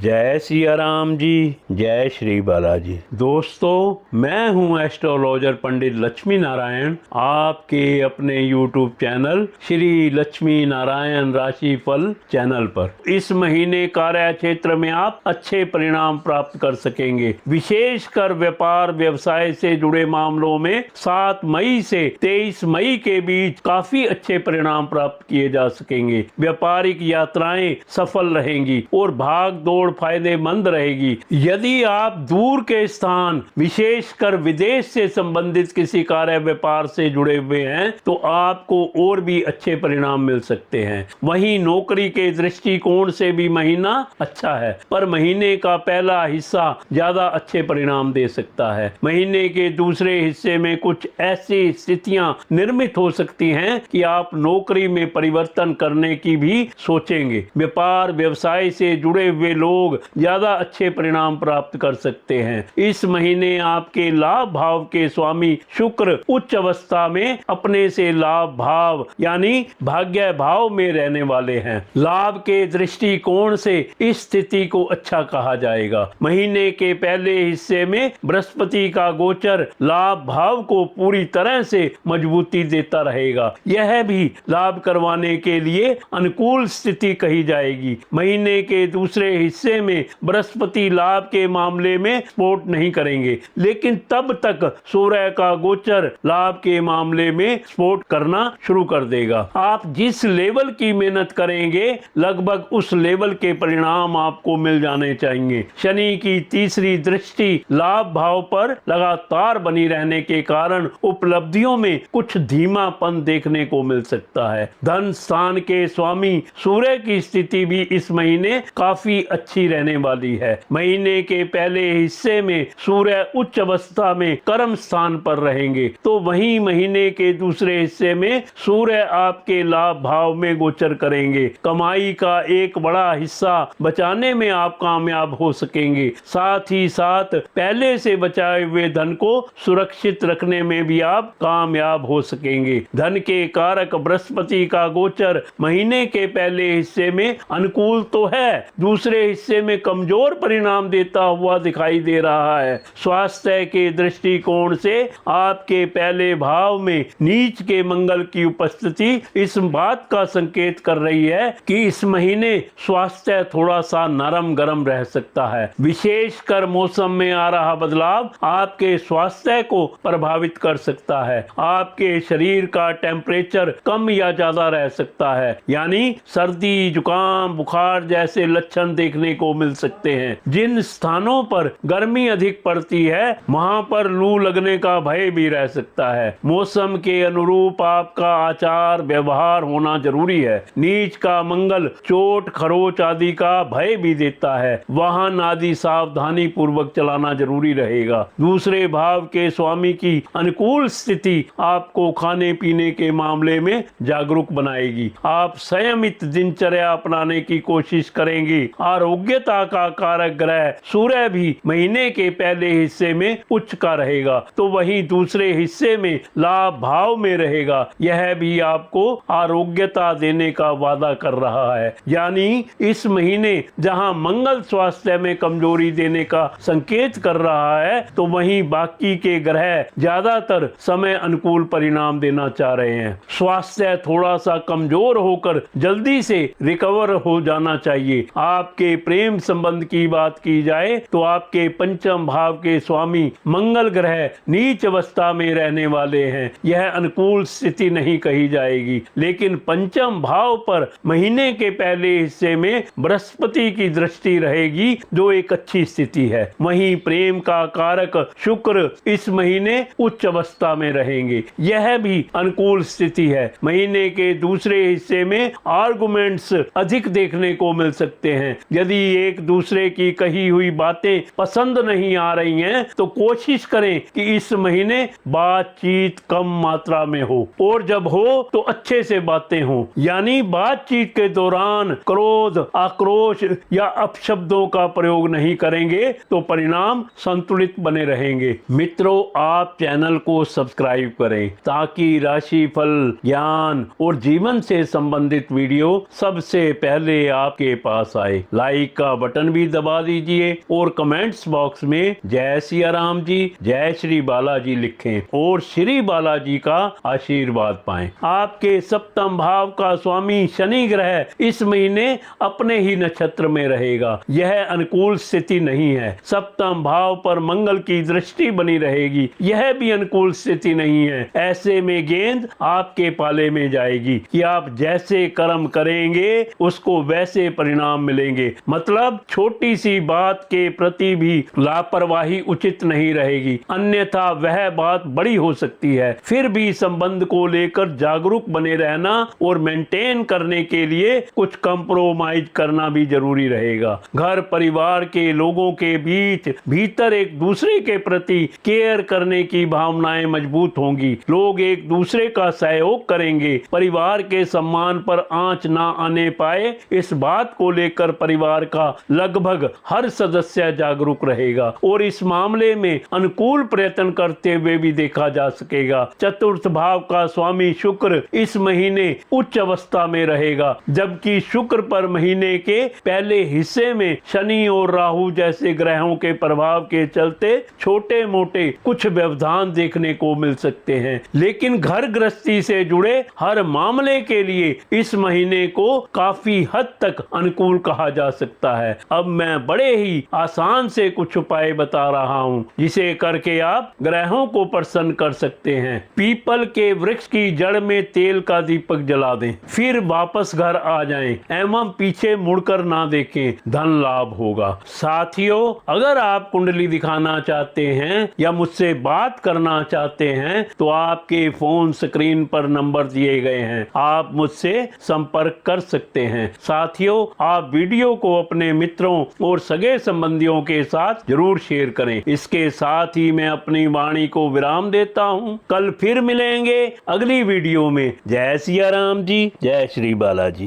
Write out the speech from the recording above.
जय सिया राम जी, जय श्री बालाजी। दोस्तों, मैं हूं एस्ट्रोलॉजर पंडित लक्ष्मी नारायण, आपके अपने YouTube चैनल श्री लक्ष्मी नारायण राशि फल चैनल पर। इस महीने कार्य क्षेत्र में आप अच्छे परिणाम प्राप्त कर सकेंगे। विशेषकर व्यापार व्यवसाय से जुड़े मामलों में 7 मई से 23 मई के बीच काफी अच्छे परिणाम प्राप्त किए जा सकेंगे। व्यापारिक यात्राएं सफल रहेंगी और भाग दौड़ फायदेमंद रहेगी। यदि आप दूर के स्थान विशेषकर विदेश से संबंधित किसी कार्य व्यापार से जुड़े हुए हैं तो आपको और भी अच्छे परिणाम मिल सकते हैं। वहीं नौकरी के दृष्टिकोण से भी महीना अच्छा है, पर महीने का पहला हिस्सा ज्यादा अच्छे परिणाम दे सकता है। महीने के दूसरे हिस्से में कुछ ऐसी स्थितियां निर्मित हो सकती हैं कि आप नौकरी में परिवर्तन करने की भी सोचेंगे। व्यापार व्यवसाय से जुड़े हुए लोग ज्यादा अच्छे परिणाम प्राप्त कर सकते हैं। इस महीने आपके लाभ भाव के स्वामी शुक्र उच्च अवस्था में अपने से लाभ भाव यानी भाग्य भाव में रहने वाले हैं। लाभ के दृष्टिकोण से इस स्थिति को अच्छा कहा जाएगा। महीने के पहले हिस्से में बृहस्पति का गोचर लाभ भाव को पूरी तरह से मजबूती देता रहेगा। यह भी लाभ करवाने के लिए अनुकूल स्थिति कही जाएगी। महीने के दूसरे हिस्से में बृहस्पति लाभ के मामले में सपोर्ट नहीं करेंगे, लेकिन तब तक सूर्य का गोचर लाभ के मामले में सपोर्ट करना शुरू कर देगा। आप जिस लेवल की मेहनत करेंगे लगभग उस लेवल के परिणाम आपको मिल जाने चाहिए। शनि की तीसरी दृष्टि लाभ भाव पर लगातार बनी रहने के कारण उपलब्धियों में कुछ धीमापन देखने को मिल सकता है। धन स्थान के स्वामी सूर्य की स्थिति भी इस महीने काफी अच्छी रहने वाली है। महीने के पहले हिस्से में सूर्य उच्च अवस्था में कर्म स्थान पर रहेंगे, तो वहीं महीने के दूसरे हिस्से में सूर्य आपके लाभ भाव में गोचर करेंगे। कमाई का एक बड़ा हिस्सा बचाने में आप कामयाब हो सकेंगे। साथ ही साथ पहले से बचाए हुए धन को सुरक्षित रखने में भी आप कामयाब हो सकेंगे। धन के कारक बृहस्पति का गोचर महीने के पहले हिस्से में अनुकूल तो है, दूसरे हिस्से में कमजोर परिणाम देता हुआ दिखाई दे रहा है। स्वास्थ्य के दृष्टिकोण से आपके पहले भाव में नीच के मंगल की उपस्थिति इस बात का संकेत कर रही है कि इस महीने स्वास्थ्य थोड़ा सा नरम गरम रह सकता है। विशेषकर मौसम में आ रहा बदलाव आपके स्वास्थ्य को प्रभावित कर सकता है। आपके शरीर का टेम्परेचर कम या ज्यादा रह सकता है, यानी सर्दी जुकाम बुखार जैसे लक्षण देखने को मिल सकते हैं। जिन स्थानों पर गर्मी अधिक पड़ती है वहां पर लू लगने का भय भी रह सकता है। मौसम के अनुरूप आपका आचार व्यवहार होना जरूरी है। नीच का मंगल चोट खरोच आदि का भय भी देता है। वाहन आदि सावधानी पूर्वक चलाना जरूरी रहेगा। दूसरे भाव के स्वामी की अनुकूल स्थिति आपको खाने पीने के मामले में जागरूक बनाएगी। आप संयमित दिनचर्या अपनाने की कोशिश करेंगे। आरोग्यता का कारक ग्रह सूर्य भी महीने के पहले हिस्से में उच्च का रहेगा, तो वहीं दूसरे हिस्से में लाभ भाव में रहेगा। यह भी आपको आरोग्यता देने का वादा कर रहा है। यानी इस महीने जहां मंगल स्वास्थ्य में कमजोरी देने का संकेत कर रहा है, तो वहीं बाकी के ग्रह ज्यादातर समय अनुकूल परिणाम देना चाह रहे हैं। स्वास्थ्य थोड़ा सा कमजोर होकर जल्दी से रिकवर हो जाना चाहिए। आपके प्रेम संबंध की बात की जाए तो आपके पंचम भाव के स्वामी मंगल ग्रह नीच अवस्था में रहने वाले हैं। यह अनुकूल स्थिति नहीं कही जाएगी, लेकिन पंचम भाव पर महीने के पहले हिस्से में बृहस्पति की दृष्टि रहेगी, जो एक अच्छी स्थिति है। वहीं प्रेम का कारक शुक्र इस महीने उच्च अवस्था में रहेंगे। यह भी अनुकूल स्थिति है। महीने के दूसरे हिस्से में आर्गुमेंट्स अधिक देखने को मिल सकते हैं। यदि एक दूसरे की कही हुई बातें पसंद नहीं आ रही हैं तो कोशिश करें कि इस महीने बातचीत कम मात्रा में हो, और जब हो तो अच्छे से बातें हो। यानी बातचीत के दौरान क्रोध आक्रोश या अपशब्दों का प्रयोग नहीं करेंगे तो परिणाम संतुलित बने रहेंगे। मित्रों, आप चैनल को सब्सक्राइब करें ताकि राशि फल ज्ञान और जीवन से संबंधित वीडियो सबसे पहले आपके पास आए। लाइक लाइक का बटन भी दबा दीजिए और कमेंट्स बॉक्स में जय सिया राम जी, जय श्री बालाजी लिखें और श्री बालाजी का आशीर्वाद पाएं। आपके सप्तम भाव का स्वामी शनि ग्रह इस महीने अपने ही नक्षत्र में रहेगा। यह अनुकूल स्थिति नहीं है। सप्तम भाव पर मंगल की दृष्टि बनी रहेगी, यह भी अनुकूल स्थिति नहीं है। ऐसे में गेंद आपके पाले में जाएगी कि आप जैसे कर्म करेंगे उसको वैसे परिणाम मिलेंगे। मतलब छोटी सी बात के प्रति भी लापरवाही उचित नहीं रहेगी, अन्यथा वह बात बड़ी हो सकती है। फिर भी संबंध को लेकर जागरूक बने रहना और मेंटेन करने के लिए कुछ कंप्रोमाइज करना भी जरूरी रहेगा। घर परिवार के लोगों के बीच भीतर एक दूसरे के प्रति केयर करने की भावनाएं मजबूत होंगी। लोग एक दूसरे का सहयोग करेंगे। परिवार के सम्मान पर आंच ना आने पाए, इस बात को लेकर परिवार का लगभग हर सदस्य जागरूक रहेगा और इस मामले में अनुकूल प्रयत्न करते हुए भी देखा जा सकेगा। चतुर्थ भाव का स्वामी शुक्र इस महीने उच्च अवस्था में रहेगा, जबकि शुक्र पर महीने के पहले हिस्से में शनि और राहु जैसे ग्रहों के प्रभाव के चलते छोटे मोटे कुछ व्यवधान देखने को मिल सकते हैं। लेकिन घर गृहस्थी से जुड़े हर मामले के लिए इस महीने को काफी हद तक अनुकूल कहा जा सकता है। अब मैं बड़े ही आसान से कुछ उपाय बता रहा हूं, जिसे करके आप ग्रहों को प्रसन्न कर सकते हैं। पीपल के वृक्ष की जड़ में तेल का दीपक जला दें, फिर वापस घर आ जाएं एवं पीछे मुड़कर ना देखें, धन लाभ होगा। साथियों, अगर आप कुंडली दिखाना चाहते हैं या मुझसे बात करना चाहते हैं तो आपके फोन स्क्रीन पर नंबर दिए गए हैं, आप मुझसे संपर्क कर सकते हैं। साथियों, आप वीडियो को अपने मित्रों और सगे संबंधियों के साथ जरूर शेयर करें। इसके साथ ही मैं अपनी वाणी को विराम देता हूं। कल फिर मिलेंगे अगली वीडियो में। जय सिया राम जी, जय श्री बालाजी।